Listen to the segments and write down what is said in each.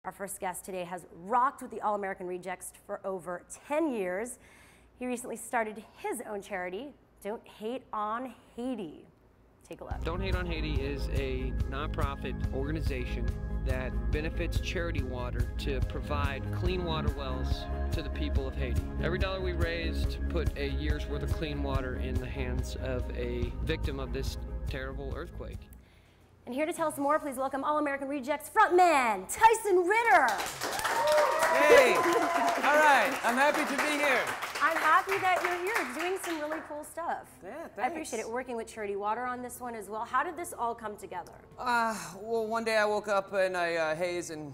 Our first guest today has rocked with the All-American Rejects for over 10 years. He recently started his own charity, Don't Hate on Haiti. Take a look. Don't Hate on Haiti is a nonprofit organization that benefits charity water to provide clean water wells to the people of Haiti. Every dollar we raised put a year's worth of clean water in the hands of a victim of this terrible earthquake. And here to tell us more, please welcome All-American Rejects frontman, Tyson Ritter. Hey, all right, I'm happy to be here. I'm happy that you're here doing some really cool stuff. Yeah, thanks. I appreciate it, working with Charity Water on this one as well. How did this all come together? Well, one day I woke up in a haze in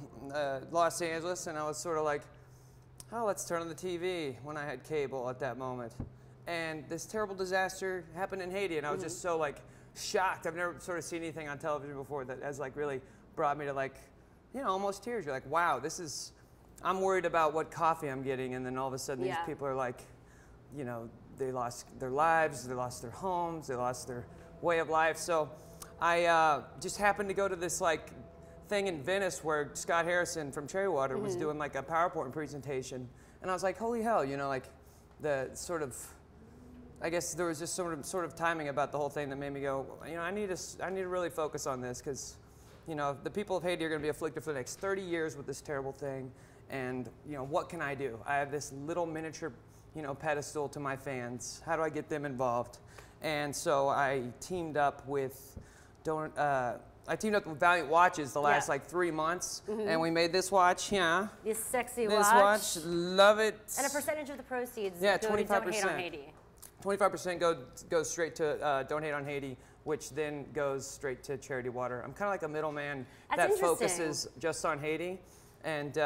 Los Angeles, and I was sort of like, oh, let's turn on the TV when I had cable at that moment. And this terrible disaster happened in Haiti, and I was just so like shocked. I've never sort of seen anything on television before that has like really brought me to like, you know, almost tears. You're like, wow, this is, I'm worried about what coffee I'm getting, and then all of a sudden these people are like, you know, they lost their lives, they lost their homes, they lost their way of life. So I just happened to go to this like thing in Venice where Scott Harrison from Cherry Water was doing like a PowerPoint presentation, and I was like, holy hell, you know, like the sort of, I guess there was just sort of timing about the whole thing that made me go, you know, I need to really focus on this, because, you know, the people of Haiti are going to be afflicted for the next 30 years with this terrible thing, and, you know, what can I do? I have this little miniature, you know, pedestal to my fans. How do I get them involved? And so I teamed up with Valiant Watches the last like 3 months, and we made this watch, This sexy this watch, love it. And a percentage of the proceeds go 25%. To Don't Hate on Haiti. 25% goes straight to Don't Hate on Haiti, which then goes straight to Charity Water. I'm kind of like a middleman that focuses just on Haiti, and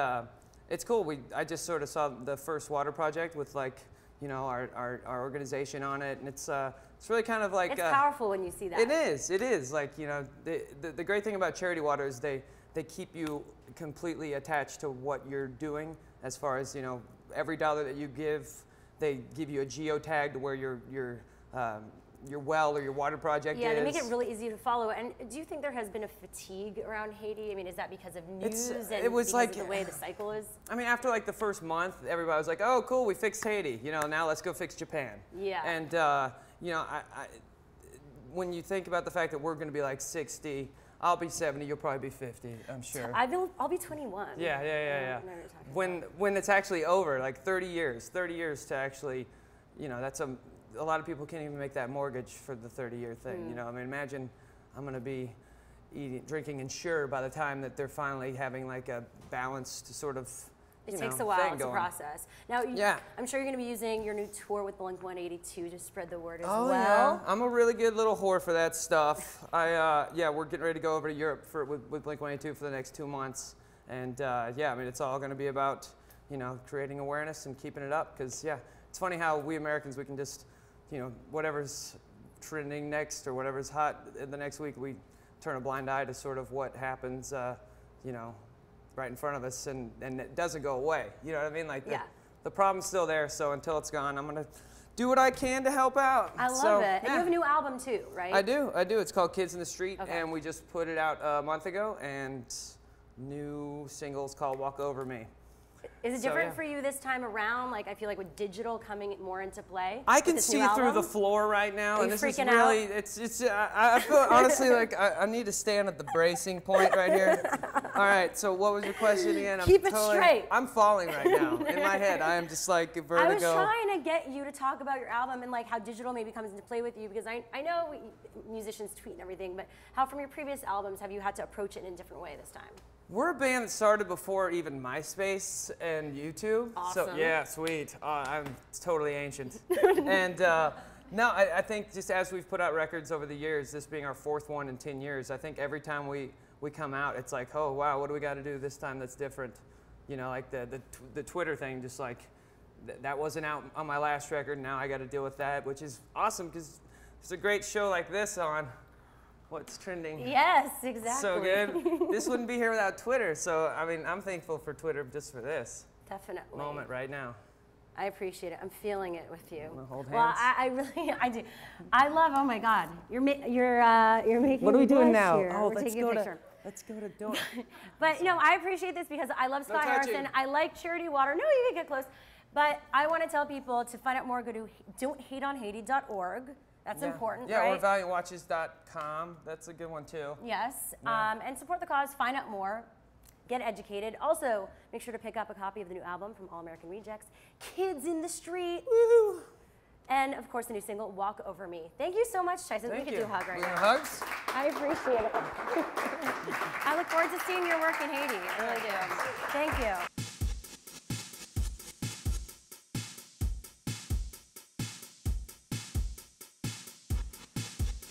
it's cool. I just sort of saw the first water project with like, you know, our organization on it, and it's really kind of like it's powerful when you see that. It is like, you know, the great thing about Charity Water is they keep you completely attached to what you're doing, as far as, you know, every dollar that you give, they give you a geotag to where your well or your water project is. Yeah, they make it really easy to follow. And do you think there has been a fatigue around Haiti? I mean, is that because of news and because of the way the cycle is? I mean, after like the first month, everybody was like, oh, cool, we fixed Haiti. You know, now let's go fix Japan. Yeah. And, you know, when you think about the fact that we're going to be like 60, I'll be 70, you'll probably be 50, I'm sure. I'll be 21. Yeah. When it's actually over, like 30 years to actually, you know, that's a lot of people can't even make that mortgage for the 30-year thing. You know, I mean, imagine I'm going to be drinking Ensure by the time that they're finally having like a balanced sort of, it takes a while to process. Now, I'm sure you're going to be using your new tour with Blink-182 to spread the word as well. Yeah, I'm a really good little whore for that stuff. Yeah, we're getting ready to go over to Europe with Blink-182 for the next 2 months, and yeah, I mean, it's all going to be about, you know, creating awareness and keeping it up, because yeah, it's funny how we Americans, we can just, you know, whatever's trending next or whatever's hot in the next week, we turn a blind eye to sort of what happens, you know, right in front of us, and it doesn't go away. You know what I mean? Like the problem's still there, so until it's gone, I'm going to do what I can to help out. I love it. And you have a new album too, right? I do. It's called Kids in the Street, and we just put it out a month ago, and new single's called Walk Over Me. Is it different for you this time around? Like, I feel like with digital coming more into play. I can see through the floor right now, and this is really, out? I feel honestly like I need to stand at the bracing point right here. All right, so what was your question again? Keep it straight. I'm falling right now. In my head, I am just like vertigo. I was trying to get you to talk about your album and like how digital maybe comes into play with you, because I know musicians tweet and everything, but how from your previous albums have you had to approach it in a different way this time? We're a band that started before even MySpace and YouTube. Awesome. So yeah, sweet. I'm totally ancient. And no, I think just as we've put out records over the years, this being our 4th one in 10 years, I think every time we come out, it's like, oh wow, what do we got to do this time that's different? You know, like the Twitter thing, just like that wasn't out on my last record. Now I got to deal with that, which is awesome, because there's a great show like this on. What's trending? Yes, exactly. So good. This wouldn't be here without Twitter. So, I mean, I'm thankful for Twitter just for this moment right now. I appreciate it. I'm feeling it with you. Wanna hold hands? Well, I really, I do. I love. Oh my God, you're making. What are we doing now? Here. Oh, We're let's taking go a picture. Let's go to Don't. But, you know, I appreciate this because I love Scott Harrison. I like charity water. No, you can get close. But I want to tell people to find out more, go to don'thateonhaiti.org. That's important, yeah, right? or valiantwatches.com. That's a good one, too. Yes, Yeah. and support the cause, find out more, get educated. Also, make sure to pick up a copy of the new album from All American Rejects, Kids in the Street, woo! And of course, the new single, Walk Over Me. Thank you so much, Tyson. Thank we could you. do a hug right now. Hugs? I appreciate it. I look forward to seeing your work in Haiti. I really do. Thank you.